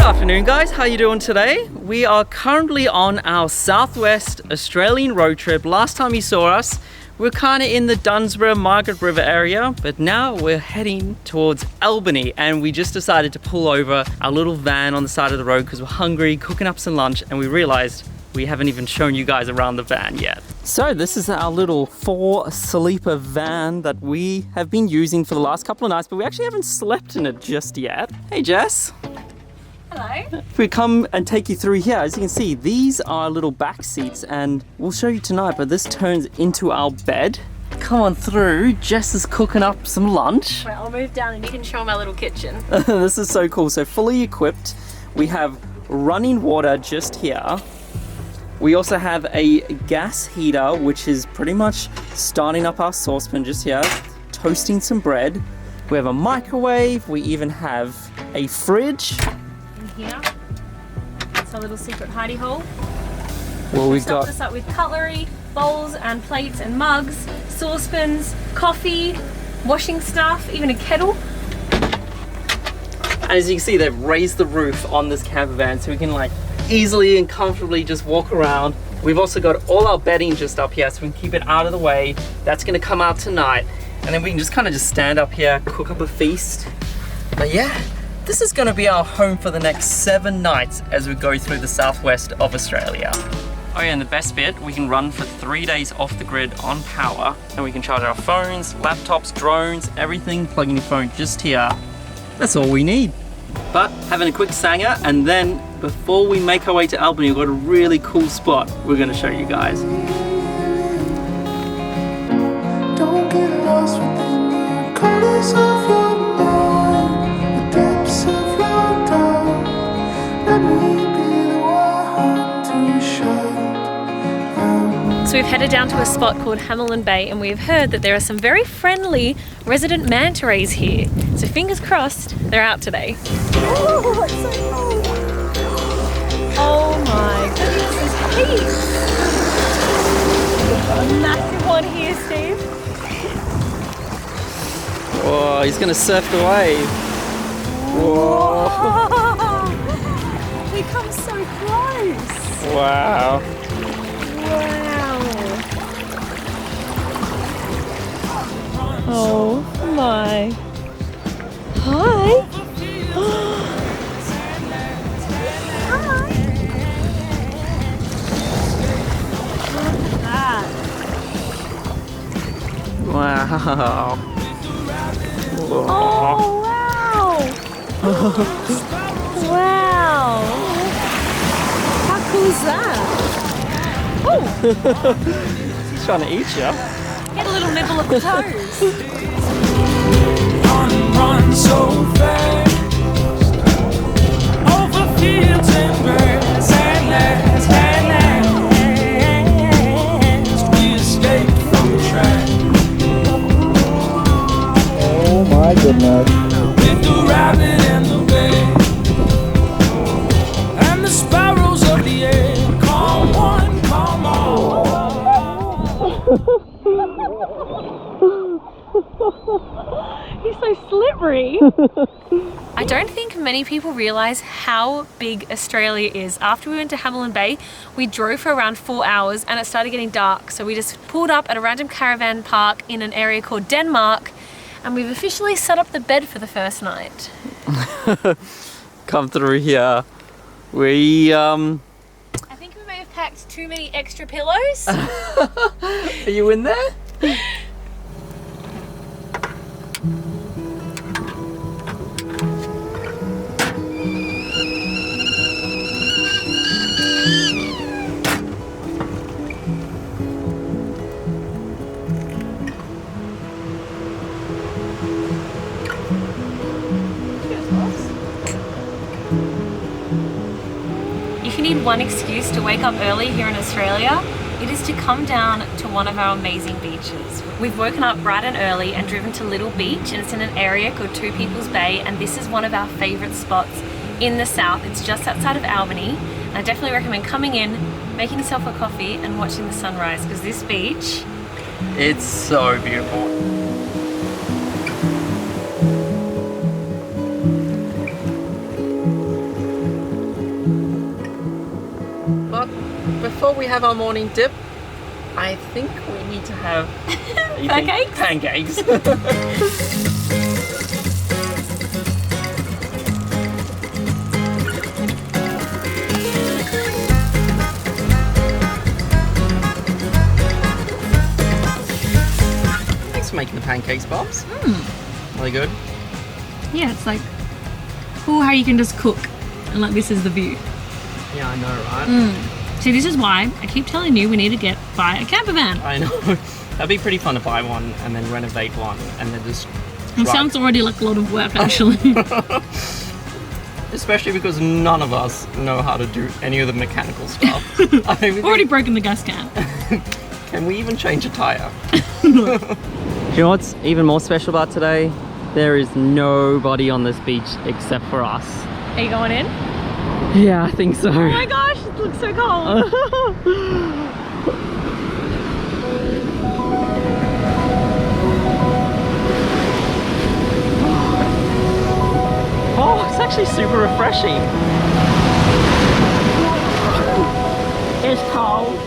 afternoon guys, how you doing today? We are currently on our southwest Australian road trip. Last time you saw us, we're kind of in the Dunsborough, Margaret River area, but now we're heading towards Albany, and we just decided to pull over our little van on the side of the road because we're hungry, cooking up some lunch, and we realized we haven't even shown you guys around the van yet. So this is our little 4-sleeper van that we have been using for the last couple of nights, but we actually haven't slept in it just yet. Hey Jess. Hello. If we come and take you through here, as you can see, these are little back seats, and we'll show you tonight, but this turns into our bed. Come on through. Jess is cooking up some lunch. Wait, I'll move down and you can show my little kitchen. This is so cool. So fully equipped. We have running water just here. We also have a gas heater, which is pretty much starting up our saucepan just here, toasting some bread. We have a microwave. We even have a fridge. Here, it's a little secret hidey hole. Well, we've got us up with cutlery, bowls and plates and mugs, saucepans, coffee, washing stuff, even a kettle. And as you can see, they've raised the roof on this camper van so we can like easily and comfortably just walk around. We've also got all our bedding just up here so we can keep it out of the way. That's gonna come out tonight. And then we can just kind of just stand up here, cook up a feast. But yeah, this is going to be our home for the next 7 nights as we go through the southwest of Australia. Oh yeah, and the best bit, we can run for 3 days off the grid on power, and we can charge our phones, laptops, drones, everything, plug in your phone just here. That's all we need. But having a quick sanger, and then before we make our way to Albany, we've got a really cool spot we're going to show you guys. Don't get lost within the corners of your So we've headed down to a spot called Hamelin Bay, and we've heard that there are some very friendly resident manta rays here. So fingers crossed, they're out today. Oh, it's so cool. Oh my goodness, there's heaps. We've got a massive one here, Steve. Whoa, he's gonna surf the wave. Whoa. They come so close. Wow. Wow. Oh my. Hi. Hi. Look at that. Wow. Whoa. Oh wow. Wow. How cool is that? Oh. He's trying to eat you. Get a little nibble of the toes. Run so fast over fields and birds and last we escaped from the track. Oh my goodness. With the rabbit and the bear and the sparrows of the air. Come on, come on. He's so slippery. I don't think many people realise how big Australia is. After we went to Hamelin Bay, we drove for around 4 hours and it started getting dark. So we just pulled up at a random caravan park in an area called Denmark, and we've officially set up the bed for the first night. Come through here. We I think we may have packed too many extra pillows. Are you in there? If you need one excuse to wake up early here in Australia, it is to come down to one of our amazing beaches. We've woken up bright and early and driven to Little Beach, and it's in an area called Two People's Bay, and this is one of our favourite spots in the south. It's just outside of Albany, and I definitely recommend coming in, making yourself a coffee and watching the sunrise, because this beach, it's so beautiful. before we have our morning dip, I think we need to have pancakes. Thanks for making the pancakes, Bobs. Really good. Yeah, it's like cool how you can just cook and like this is the view. Yeah, I know, right? See, this is why I keep telling you we need to buy a camper van. I know. That'd be pretty fun to buy one and then renovate one and then just It sounds already like a lot of work, actually. Especially because none of us know how to do any of the mechanical stuff. I mean, We've already broken the gas can. Can we even change a tire? Do you know what's even more special about today? There is nobody on this beach except for us. Are you going in? Yeah, I think so. Oh my gosh, it looks so cold. Oh, it's actually super refreshing. It's cold.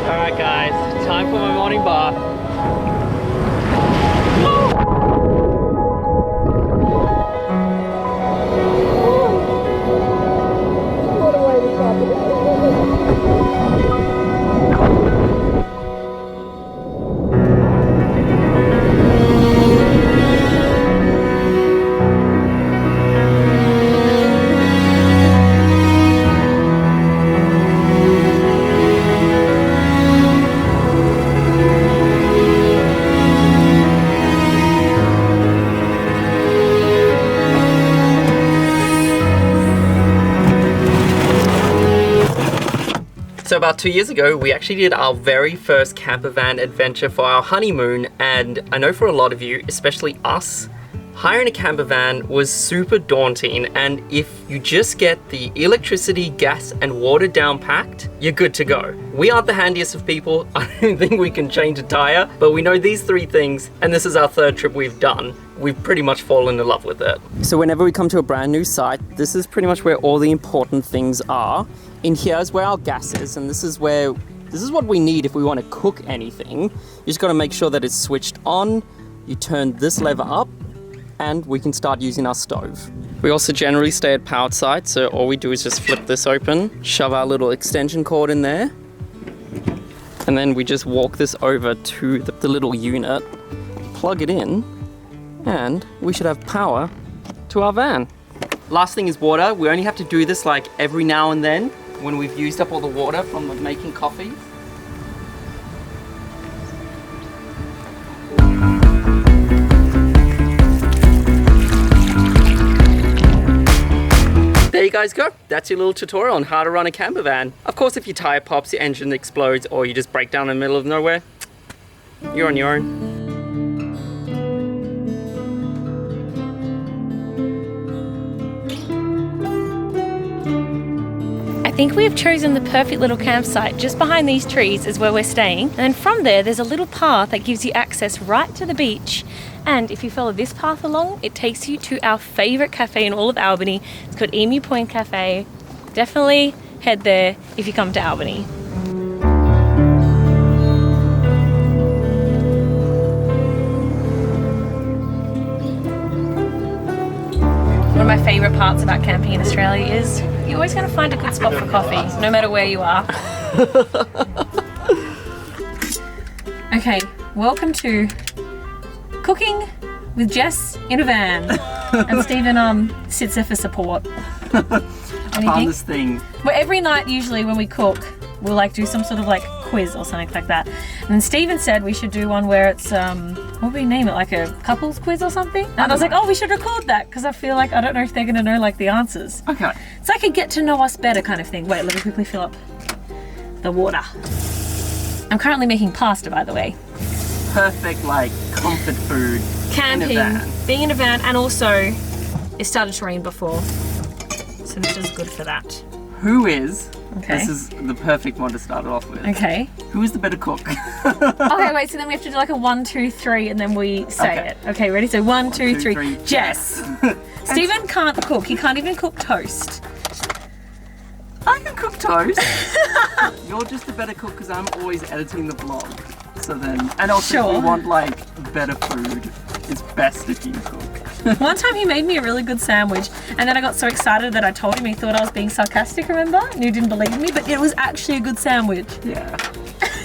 Alright guys, time for my morning bath. So about 2 years ago, we actually did our very first camper van adventure for our honeymoon, and I know for a lot of you, especially us, hiring a camper van was super daunting, and if you just get the electricity, gas, and water down packed, you're good to go. We aren't the handiest of people. I don't think we can change a tire, but we know these 3 things, and this is our 3rd trip we've done. We've pretty much fallen in love with it. So whenever we come to a brand new site, this is pretty much where all the important things are. In here is where our gas is, and this is what we need if we want to cook anything. You just got to make sure that it's switched on. You turn this lever up, and we can start using our stove. We also generally stay at powered sites, so all we do is just flip this open, shove our little extension cord in there, and then we just walk this over to the little unit, plug it in, and we should have power to our van. Last thing is water. We only have to do this like every now and then when we've used up all the water from making coffee. There you guys go. That's your little tutorial on how to run a camper van. Of course, if your tire pops, your engine explodes, or you just break down in the middle of nowhere, you're on your own. I think we have chosen the perfect little campsite. Just behind these trees is where we're staying. And then from there's a little path that gives you access right to the beach. And if you follow this path along, it takes you to our favorite cafe in all of Albany. It's called Emu Point Cafe. Definitely head there if you come to Albany. One of my favorite parts about camping in Australia is you're always going to find a good spot for coffee, no matter where you are. Okay, welcome to Cooking with Jess in a Van. And Stephen sits there for support. I found this thing. Well, every night usually when we cook, we'll like do some sort of like quiz or something like that. And then Stephen said we should do one where it's what would we name it, like a couples quiz or something? And I was like, oh, we should record that because I feel like I don't know if they're gonna know like the answers. Okay. It's like a get to know us better kind of thing. Wait, let me quickly fill up the water. I'm currently making pasta, by the way. Perfect like comfort food. Camping, in a van. being in a van, and also it started to rain before, so this is good for that. Who is? Okay. This is the perfect one to start it off with. Okay. Who is the better cook? Okay, wait, so then we have to do like a 1, 2, 3 and then we say Okay. it. Okay, ready? So 1, 2, 3. 3, Jess. Stephen can't cook. He can't even cook toast. I can cook toast. You're just a better cook because I'm always editing the vlog. So then, and also if we want like better food, it's best if you cook. One time he made me a really good sandwich and then I got so excited that I told him he thought I was being sarcastic, remember? And he didn't believe me, but it was actually a good sandwich. Yeah.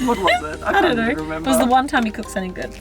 What was it? I don't know. Remember. It was the one time he cooked something good.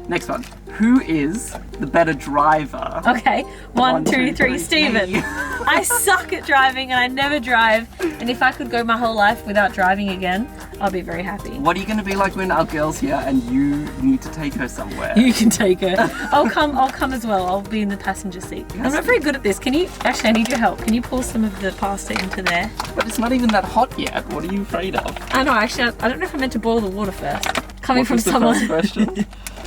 Next one. Who is the better driver? Okay, one, two, three, Steven. Me. I suck at driving and I never drive. And if I could go my whole life without driving again, I'll be very happy. What are you going to be like when our girl's here and you need to take her somewhere? You can take her. I'll come as well. I'll be in the passenger seat. Yes. I'm not very good at this. Can you, actually I need your help. Can you pour some of the pasta into there? But it's not even that hot yet. What are you afraid of? I know, actually, I don't know if I meant to boil the water first. Coming What from was the someone. first question?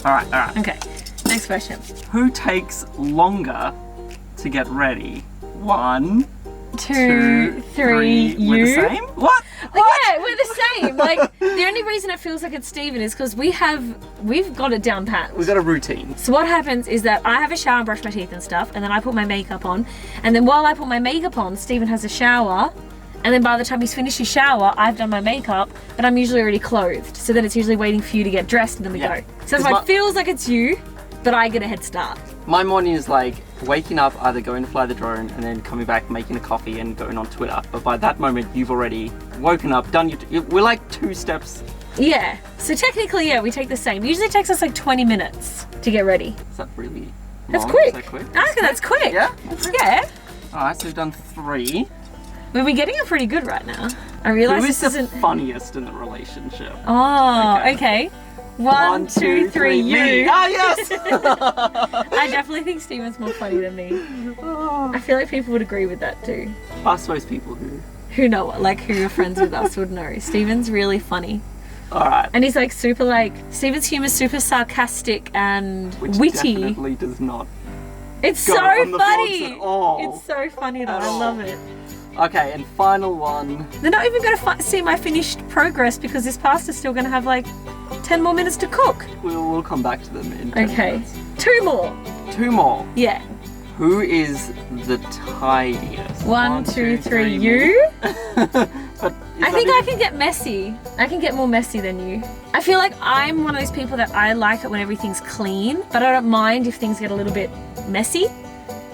Alright. Okay, next question. Who takes longer to get ready? 1, Two, three, you. We're the same? What? Yeah, we're the same. Like, the only reason it feels like it's Steven is because we've got it down pat. We've got a routine. So what happens is that I have a shower and brush my teeth and stuff, and then I put my makeup on, and then while I put my makeup on, Steven has a shower, and then by the time he's finished his shower, I've done my makeup, but I'm usually already clothed. So then it's usually waiting for you to get dressed, and then we go. So that's why it feels like it's you, but I get a head start. My morning is like waking up, either going to fly the drone, and then coming back, making a coffee, and going on Twitter. But by that moment, you've already woken up, done your... We're like 2 steps. Yeah. So technically, yeah, we take the same. It usually takes us like 20 minutes to get ready. Is that really That's long? quick. Is that quick? I reckon that's quick. Yeah? Yeah. Alright, so we've done 3. We're getting it pretty good right now. I realise Who is this the isn't... funniest in the relationship? Oh, okay. 1, 2, 3, you. Me. Ah, yes! I definitely think Steven's more funny than me. I feel like people would agree with that too. I suppose people who... Who know, like who are friends with us would know. Steven's really funny. Alright. And he's like super like, Steven's humour's super sarcastic and Which witty. definitely does not... It's go so on the funny. vlogs at all. It's so funny though, At I all. love it. Okay, and final one. They're not even going to see my finished progress because this pasta's still going to have like 10 more minutes to cook. We'll come back to them in 10 Okay, minutes. 2 more. 2 more. Yeah. Who is the tidiest? 1, 2, 3, you. But I think I can get messy. I can get more messy than you. I feel like I'm one of those people that I like it when everything's clean, but I don't mind if things get a little bit messy.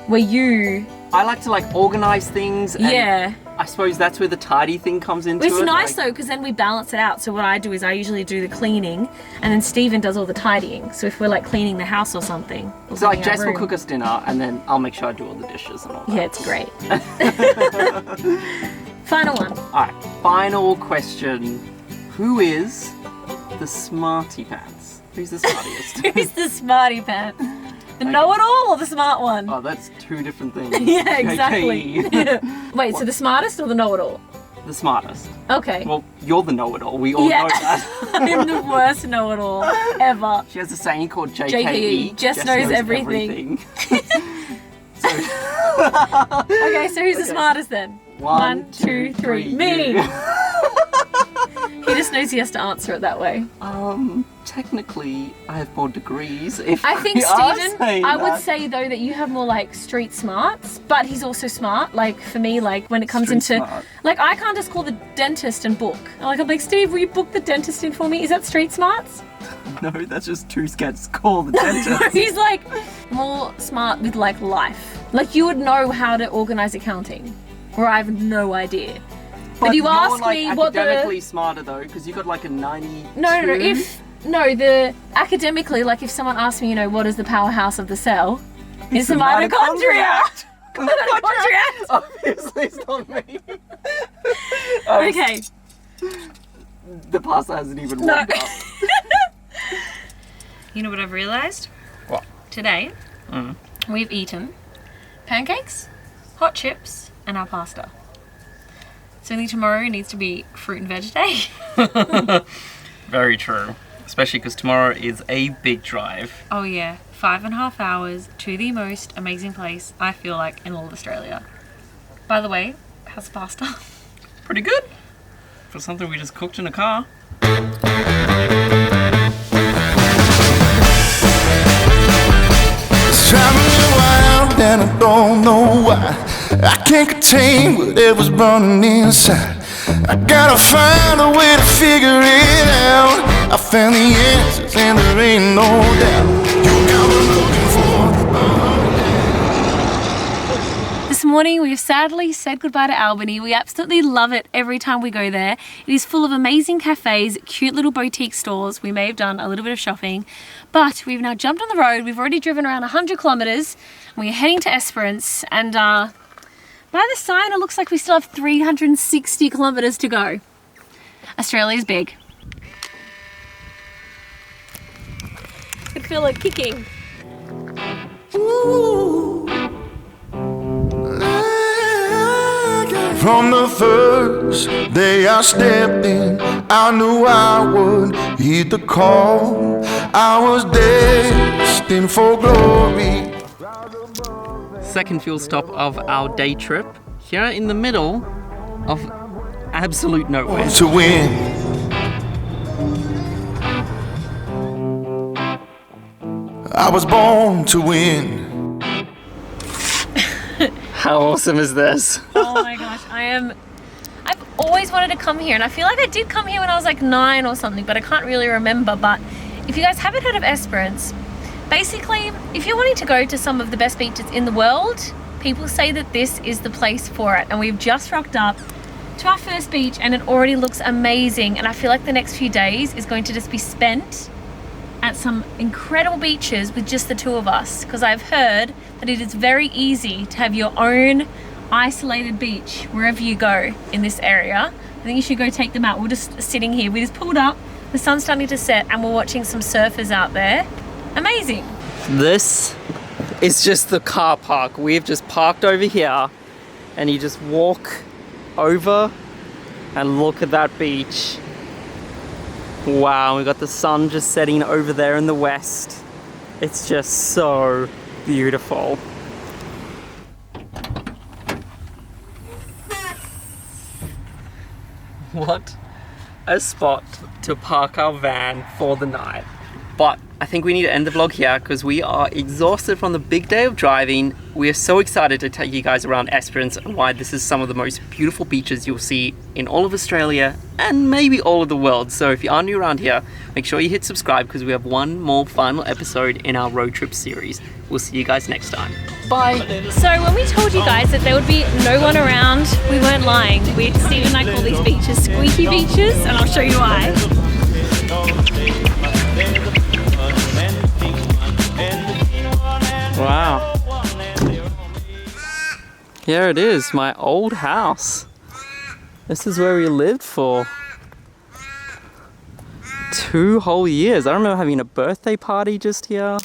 Where you... I like to like organize things. And Yeah. I suppose that's where the tidy thing comes into It's it. nice like, though, because then we balance it out. So what I do is I usually do the cleaning, and then Steven does all the tidying. So if we're like cleaning the house or something. Or So like cleaning our Jess will room. cook us dinner, and then I'll make sure I do all the dishes and all that. Yeah, it's great. Final one. Alright, final question. Who is the smarty pants? Who's the smartiest? Who's the smarty pants? The know-it-all or the smart one? Oh, that's 2 different things. Yeah, exactly. JK. Wait, so the smartest or the know-it-all? The smartest. Okay. Well, you're the know-it-all. We all know that. I'm the worst know-it-all ever. She has a saying called JKE. JKE. Jess knows everything. So, Okay, so who's the smartest then? 1, 2, 3. Me! you. He just knows he has to answer it that way. Technically, I have more degrees. If I think we are Steven, saying I would that. say though that you have more like street smarts, but he's also smart. Like for me, like when it comes Street into, smart. like I can't just call the dentist and book. I'm like, Steve, will you book the dentist in for me? Is that street smarts? No, that's just too scared to call the dentist. He's like more smart with like life. Like you would know how to organize accounting, where I have no idea. But you you're ask like me what the academically smarter though, because you got like a 92. No, the academically, like if someone asks me, you know, what is the powerhouse of the cell? It's the mitochondria. Mitochondria. Obviously, it's not me. Okay. The pasta hasn't even No. warmed up. You know what I've realised? What? Today, we've eaten pancakes, hot chips, and our pasta. So only tomorrow needs to be fruit and veg day. Very true. Especially because tomorrow is a big drive. Oh yeah, 5.5 hours to the most amazing place, I feel like, in all of Australia. By the way, how's the pasta? Pretty good. For something we just cooked in a car. It's traveling wild and I don't know why. I can't contain whatever's burning inside. I gotta find a way to figure it out. I found the answers and there ain't no doubt. You got what I'm looking for. This morning we've sadly said goodbye to Albany. We absolutely love it every time we go there. It is full of amazing cafes, cute little boutique stores. We may have done a little bit of shopping, but we've now jumped on the road. We've already driven around 100 kilometers. We're heading to Esperance, and by the sign it looks like we still have 360 kilometers to go. Australia's big. I feel like kicking. Ooh. From the first day I stepped in, I knew I would heed the call. I was destined for glory. Second fuel stop of our day trip, here in the middle of absolute nowhere. To win. I was born to win. How awesome is this? Oh my gosh, I've always wanted to come here, and I feel like I did come here when I was like 9 or something, but I can't really remember. But if you guys haven't heard of Esperance, basically, if you're wanting to go to some of the best beaches in the world, people say that this is the place for it. And we've just rocked up to our first beach and it already looks amazing. And I feel like the next few days is going to just be spent at some incredible beaches with just the two of us, because I've heard that it is very easy to have your own isolated beach wherever you go in this area. I think you should go take them out. We're just sitting here. We just pulled up, the sun's starting to set, and we're watching some surfers out there. Amazing. This is just the car park. We've just parked over here, and you just walk over and look at that beach. Wow, we got the sun just setting over there in the west. It's just so beautiful. What a spot to park our van for the night. But I think we need to end the vlog here because we are exhausted from the big day of driving. We are so excited to take you guys around Esperance and why this is some of the most beautiful beaches you'll see in all of Australia and maybe all of the world. So if you are new around here, make sure you hit subscribe because we have one more final episode in our road trip series. We'll see you guys next time. Bye. So when we told you guys that there would be no one around, we weren't lying. Steve and I call these beaches squeaky beaches, and I'll show you why. Wow. Here it is, my old house. This is where we lived for 2 whole years. I remember having a birthday party just here.